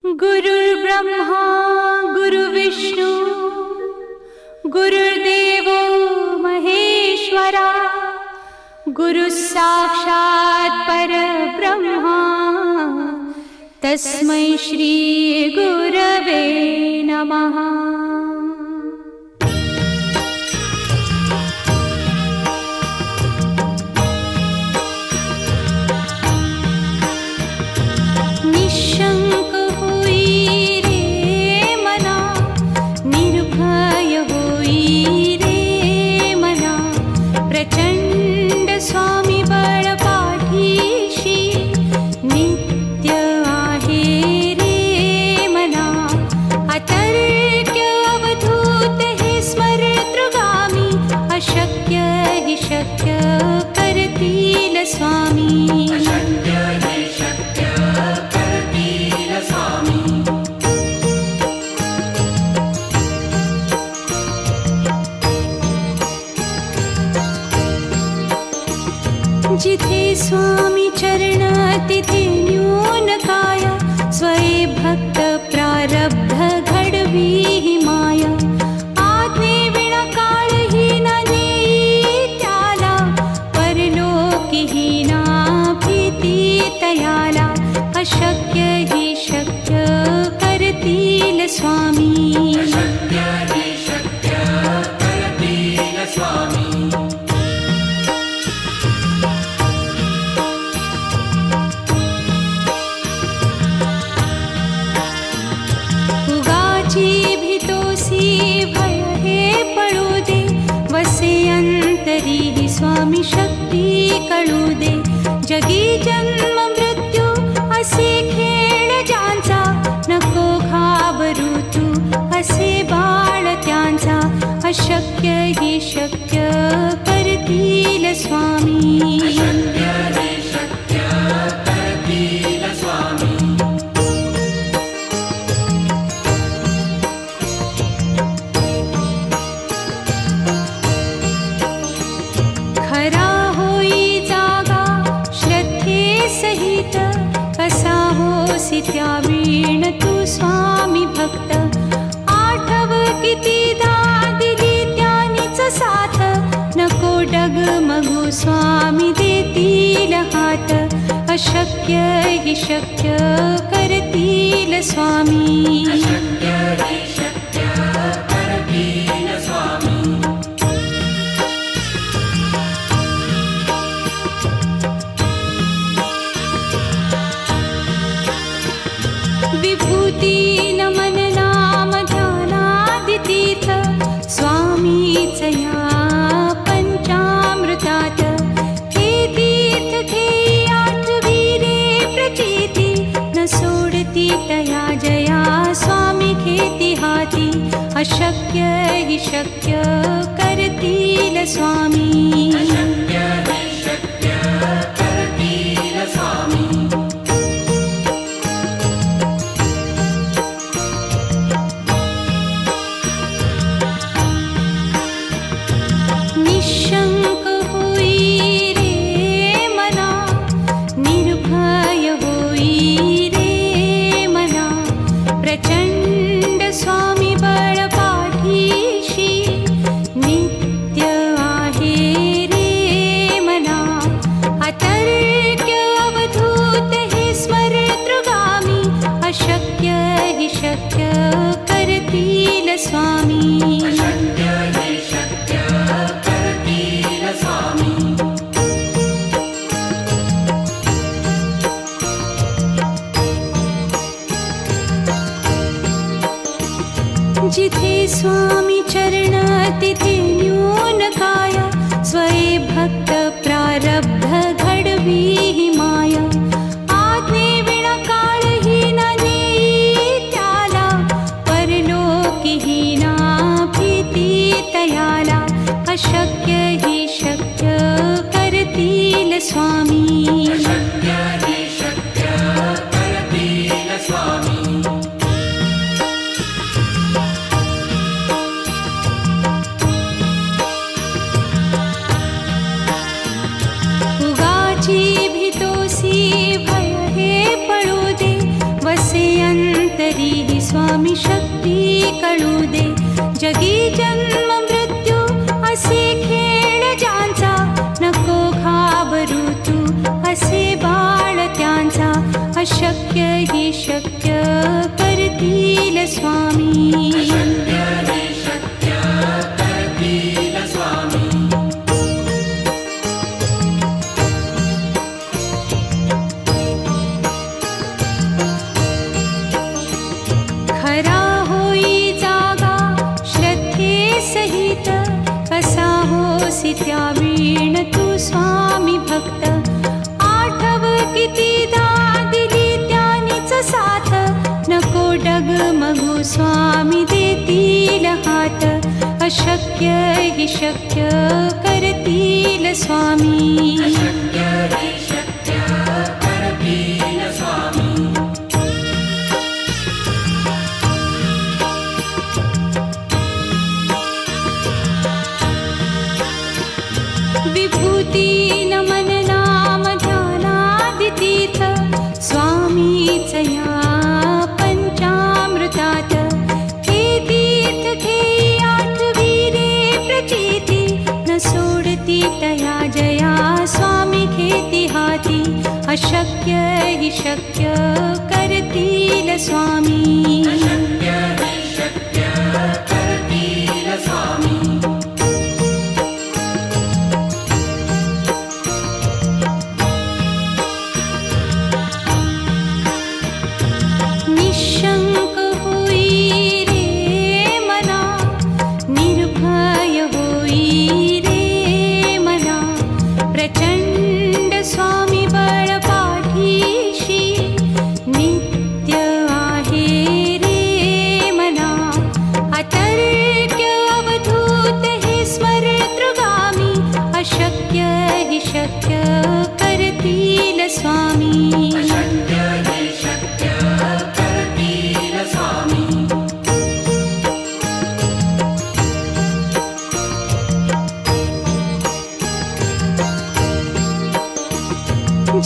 गुरुर्ब्रह्मा गुरुर्विष्णू गुरुर्देवो महेश्वरा गुरुः साक्षात् परब्रह्मा तस्मै श्री गुरवे नमः। निशंक होई रे मना, निर्भय होई रे मना, प्रचंड स्वामी बळ पाठीशी नित्य आहे रे मना। अतर्क्य अवधूत हे स्मरतृगामी, अशक्य हि शक्य करतील स्वामी। जिथे स्वामी चरण तिथे न्यून काय, स्वये भक्त प्रारब्ध घडवी ही माया। आज्ञे विना काळही न नेई त्याला, परलोकी ही ना भीती तयाला। अशक्य ही शक्य करतील स्वामी। अंतरी ही स्वामी शक्ती कळू दे। जगी जन्म मृत्यू असे खेळ ज्यांचा, नको घाबरू तू असे बाळ त्यांचा। अशक्य ही शक्य करतील स्वामी। खरा होई जागा श्रद्धे सहित, कसा होसी त्या वीण तू स्वामी भक्त। आठव कितीदा दिली त्यानीच साथ, नको डगमगू स्वामी देतील हात। अशक्य हि शक्य करतील स्वामी। विभूती नमन नाम ध्यानादितीर्थ, स्वामीच या पंचामृतात। हे तीर्थ घेई आठवी रे प्रचिती, न सोडती तया जया स्वामी घेती हाती। अशक्य हि शक्य करतील स्वामी। निशंक होई रे मना, निर्भय होई रे मना, प्रचंड स्वामी बळ पाठीशी नित्य आहे रे मना। अतर्क्य अवधूत हे स्मरतृगामी, अशक्य हि शक्य करतील स्वामी। जिथे स्वामी चरण तिथे न्यून काय, स्वये भक्त प्रारब्ध घडवी ही माया। आज्ञे विना काळही न नेई त्याला, परलोकी ही ना भीती तयाला। अशक्य ही शक्य करतील स्वामी। उगाची भीतोसी भय हे पळू दे, वसे अंत अंतरी स्वामी शक्ती कळू दे. जगी जन्म मृत्यू असे खेळ ज्यांचा, नको घाबरू तू असे बाळ त्यांचा. अशक्य ही शक्य करतील स्वामी. खरा होई जागा श्रद्धे सहित, कसा होसी त्या वीण तू स्वामी भक्त. आठव कितीदा दिली त्यानीच साथ, नको डगमगू स्वामी देतील हात. अशक्य ही शक्य करतील स्वामी. विभूती नमन नाम ध्यानादितीर्थ, स्वामीच या पंचामृतात. हे तीर्थ घेई आठवी रे प्रचिती, न सोडती तया जया स्वामी घेती हाती. अशक्य ही शक्य करतील स्वामी. निशंक होई रे मना, निर्भय होई रे मना. प्रचंड स्वामी बळ पाठीशी, नित्य आहे रे मना. अतर्क्य अवधूत हे स्मरतृगामी, अशक्य हि शक्य करतील स्वामी.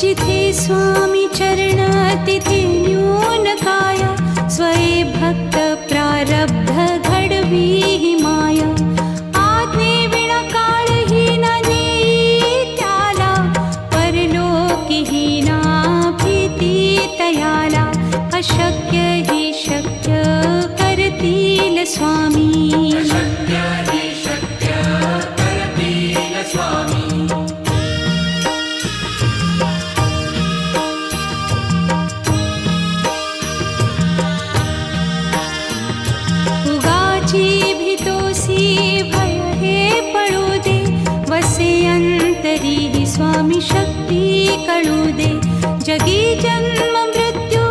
जिथे स्वामी चरण तिथे न्यून काया, स्वये भक्त प्रारब्ध घडवी ही माया. आज्ञे विना काळही न नेई त्याला, परलोकी ही ना भीती तयाला. अशक्य ही शक्य करतील स्वामी. भय हे पळू दे, वसे अंतरी स्वामी शक्ती कळू दे. जगी जन्म मृत्यू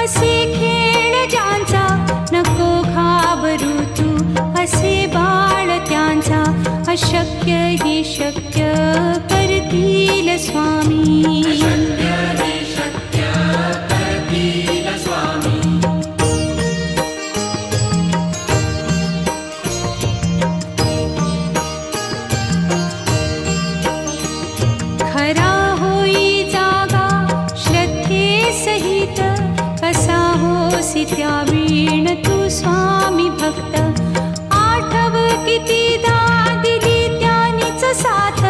असे खेळ ज्यांचा, नको घाबरू तू असे बाळ त्यांचा. अशक्य ही शक्य करतील स्वामी. खरा होई जागा श्रद्धे सहित, कसा होसी त्या वीण तू स्वामी भक्त. आठव कितीदा दिली त्यानीच साथ,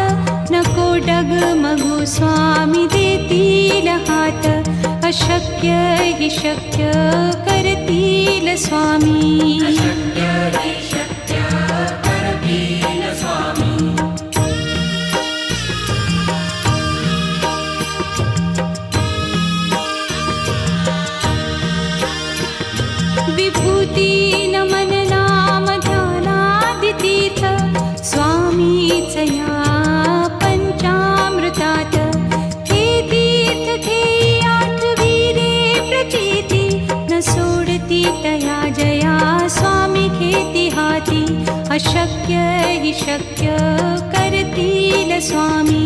नको डगमगू स्वामी देतील हात. अशक्य हि शक्य करतील स्वामी. विभूती नमन नाम ध्यानादितीर्थ, स्वामीच या पंचामृतात. हे तीर्थ घेई आठवी रे प्रचिती, न सोडती तया जया स्वामी घेती हाती. अशक्य हि शक्य करतील स्वामी.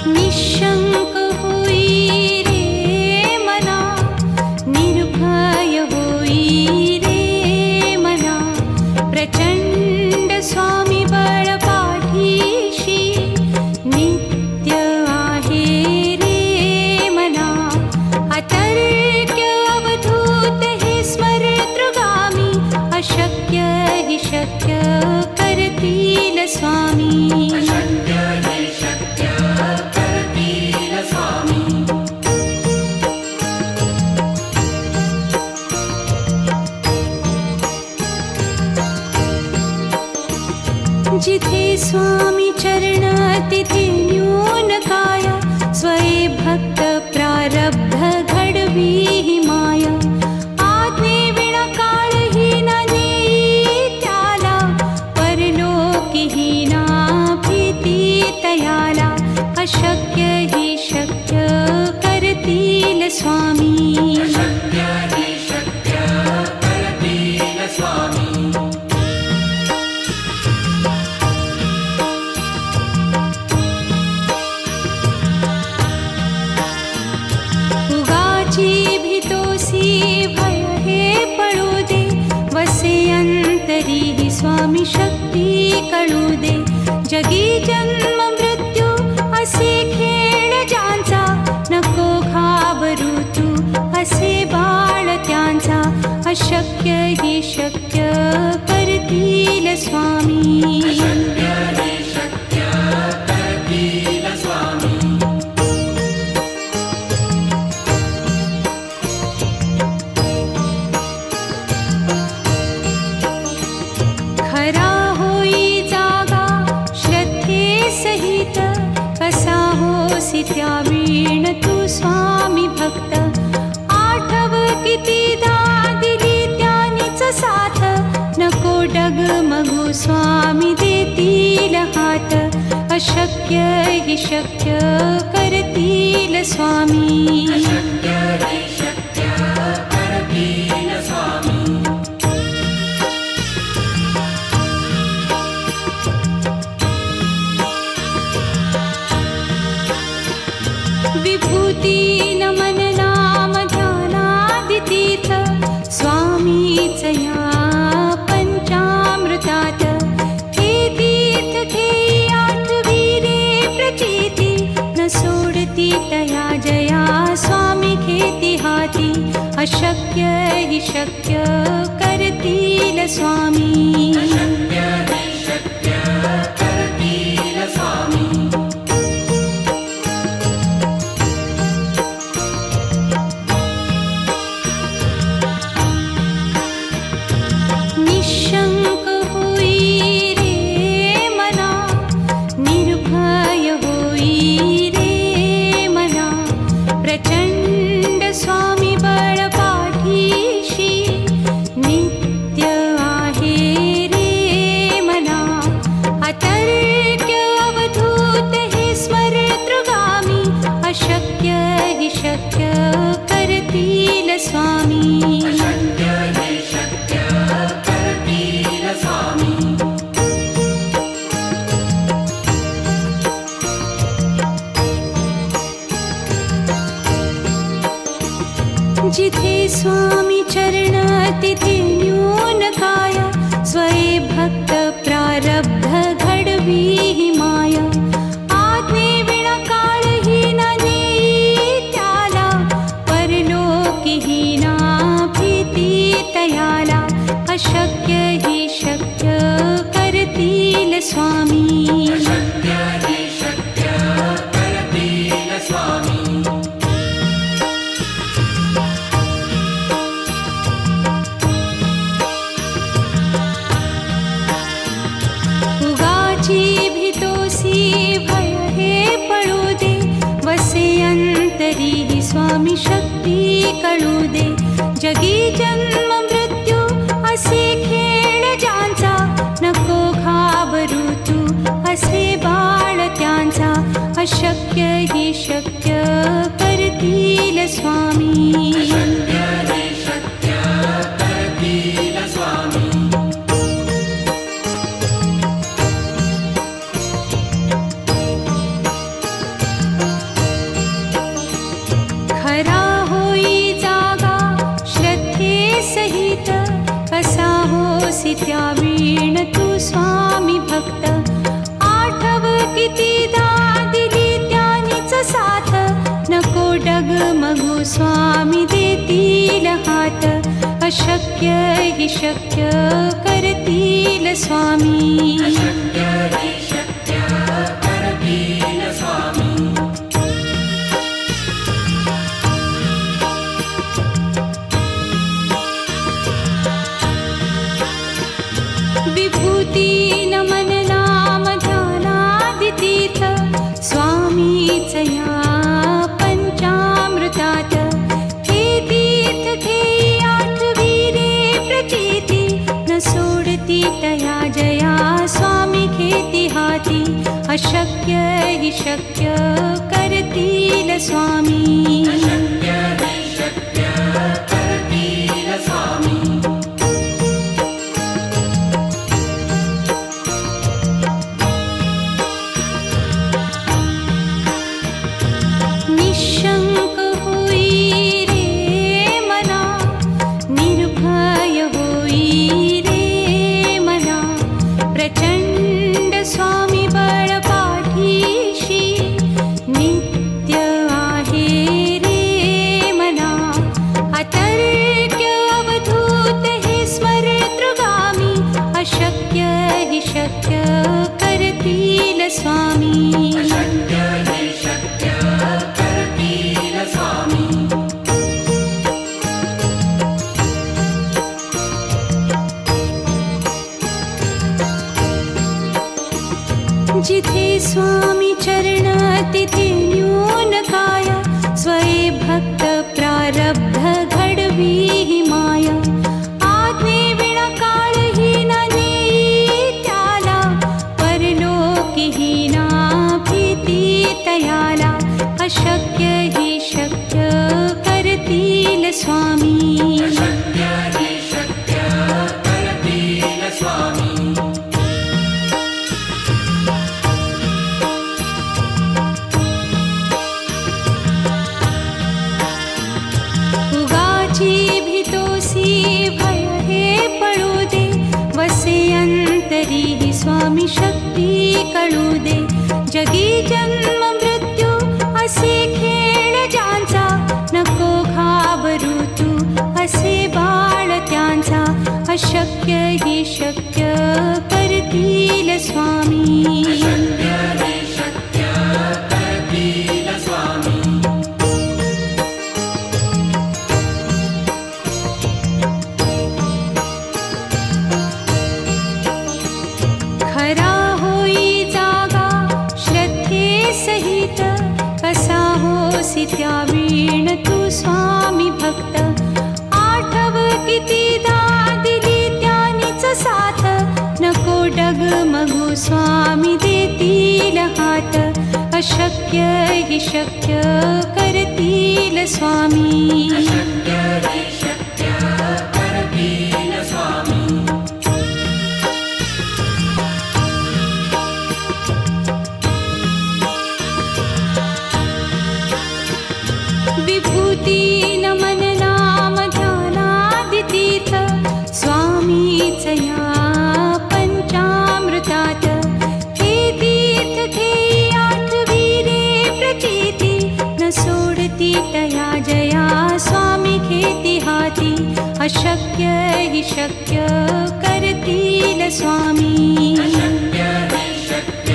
निशंक होई रे मना, निर्भय होई रे शक्य करतील स्वामी. अशक्य हि शक्य करतील स्वामी. जिथे स्वामी चरण तिथे न्यून काय. स्वये भक्त प्रारब्ध घडवी ही माया. आज्ञे विना काळही न नेई त्याला. परलोकीही ना भीती तयाला. अशक्य हि शक्य करतील स्वामी. अशक्य हि शक्य करतील स्वामी. भीतोसी भय हे पळू दे. वसे अंतरी ही स्वामी शक्ती कळू दे. जगी जन्म मृत्यू असे खेळ ज्यांचा. नको घाबरू तू असे बाळ त्यांचा. अशक्य हि शक्य करतील स्वामी. अशक्य हि शक्य करतील स्वामी. खरा होई जागा श्रद्धे सहित. कसा होसी त्या वीण तू स्वामी भक्त. आठव कितीदा दिली त्यानीच साथ. नको डगमगू स्वामी देतील हात. अशक्य हि शक्य करतील स्वामी. अशक्य हि शक्य करतील स्वामी. विभूती नमन नाम ध्यानादितीर्थ. स्वामीच या पंचामृतात. हे तीर्थ घेई आठवी रे प्रचिती. न सोडती तया जया स्वामी घेती हाती. अशक्य हि शक्य करतील स्वामी. अशक्य हि शक्य करतील स्वामी. निशंक होई रे मना. निर्भय होई रे मना. प्रचंड स्वामी बळ पाठीशी. नित्य आहे रे मना. अतर्क्य अवधूत हे स्मरतृगामी. अशक्य हि शक्य करतील स्वामी. अशक्य हि शक्य करतील स्वामी. जिथे स्वामी चरण तिथे न्यून काय. स्वये भक्त प्रारब्ध घडवी ही माया. आज्ञे विना काळही न नेई त्याला. परलोकीही ना भीती तयाला. अशक्य हि शक्य करतील स्वामी. अशक्य हि शक्य करतील स्वामी. उगाची भीतोसी भय हे पळू दे. वसे अंतरी ही स्वामी शक्ती कळू दे. जगी जन्म मृत्यू असे खेळ ज्यांचा. नको घाबरू तू असे बाळ त्यांचा. अशक्य हि शक्य करतील स्वामी. अशक्य हि शक्य करतील स्वामी. खरा होई जागा श्रद्धे सहित. कसा होसी त्या वीण तू स्वामी भक्त. आठव कितीदा दिली त्यानीच साथ. नको डगमगू स्वामी देतील हात. अशक्य हि शक्य करतील स्वामी. अशक्य हि शक्य करतील स्वामी. विभूती नमन नाम ध्यानादितीर्थ स्वामीच या पंचामृतात. हे तीर्थ घेई आठविरे प्रचिती न सोडती तया जया स्वामी घेती हाती. अशक्य हि शक्य करतील स्वामी. अशक्य हि शक्य करतील स्वामी. निशंक होई रे मना, निर्भय होई रे मना. प्रचंड स्वामी बळ पाठीशी नित्य आहे रे मना. अतर्क्य अवधूत हे स्मरतृगामी. अशक्य हि शक्य करतील स्वामी. अशक्य हि शक्य करतील स्वामी. जिथे स्वामी चरण तिथे न्यून काय. स्वये भक्त प्रारब्ध घडवी ही माया. आज्ञे विना काळही न नेई त्याला. परलोकीही ना भीती तयाला. अशक्य हि शक्य करतील स्वामी. अशक्य हि शक्य करतील स्वामी. उगाची भीतोसी भय हे पळू दे. वसे अंतरी ही स्वामी शक्ती कळू दे. जगी जन्म मृत्यू असे खेळ ज्यांचा. नको घाबरू तू असे बाळ त्यांचा. अशक्य हि शक्य करतील स्वामी. अशक्य हि शक्य करतील स्वामी. खरा होई जागा श्रद्धे सहित. कसा होसी त्या वीण तू स्वामी भक्त. आठव कितीदा दिली त्यानीच साथ. नको डगमगू स्वामी देतील हात. अशक्य हि शक्य करतील स्वामी. अशक्य हि शक्य करतील स्वामी. विभूती नमन नाम ध्यानादितीर्थ स्वामीच या पंचामृतात. हे तीर्थ घेई आठविरे प्रचिती न सोडती तया जया स्वामी घेती हाती. अशक्य हि शक्य करतील स्वामी. अशक्य हि शक्य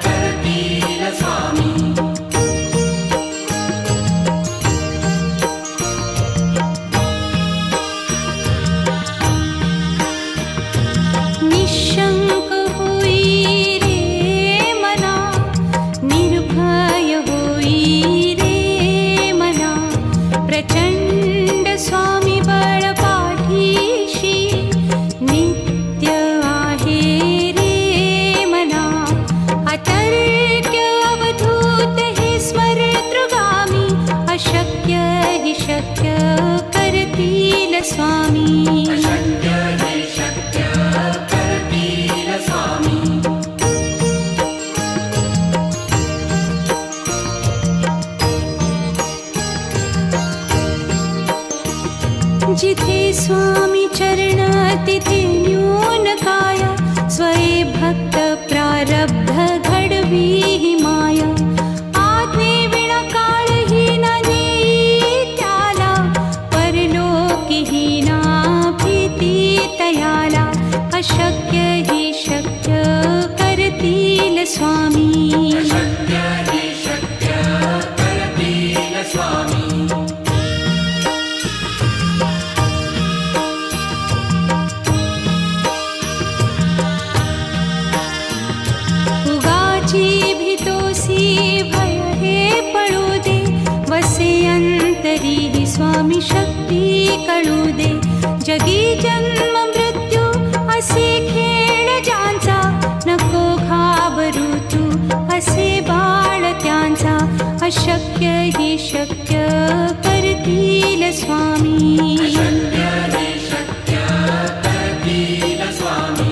करतील स्वामी. निशंक होई रे मना, निर्भय होई रे मना. प्रचंड स्वामी बळ पाठीशी नित्य आहे रे मना. अतर्क्य अवधूत हे स्मरतृगामी. अशक्य हि शक्य करतील स्वामी. अशक्य हि शक्य करतील स्वामी. जिथे स्वामी चरण तिथे न्यून काय. स्वये भक्त प्रारब्ध घडवी ही माया. आज्ञे विना काळही न नेई त्याला. परलोकीही ना भीती तयाला. स्वामी शक्य हि शक्य करतील स्वामी उगाची भीतोसी भय हे पळू दे वसे अंतरी ही स्वामी शक्ती कळू दे जगी जन्म मृत्यू असे खेळ ज्यांचा नको घाबरू तू असे बाळ त्यांचा अशक्य ही शक्य करतील स्वामी शक्य हि शक्य करतील स्वामी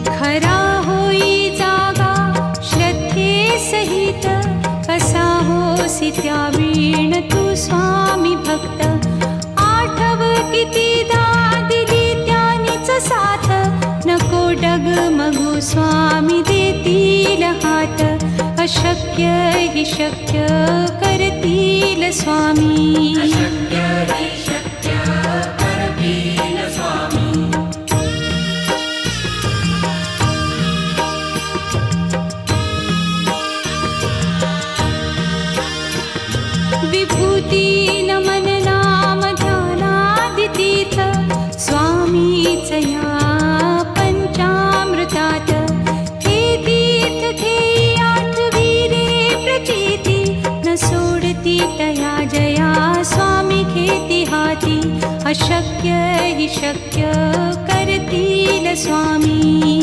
खरा होई जागा श्रद्धे सहित कसा होसी त्या वीण तू स्वामी भक्त आठव कितीदा दिली त्यानीच साथ नको डगमगू स्वामी देतील हात अशक्य हि शक्य करतील स्वामी शक्य हि शक्य करतील स्वामी विभूती नमन नाम ध्यानादितीर्थ स्वामीच या पंचामृतात हे तीर्थ घेई आठवी रे प्रचिती न सोडती तया जया स्वामी घेती हाती अशक्य हि शक्य करतील स्वामी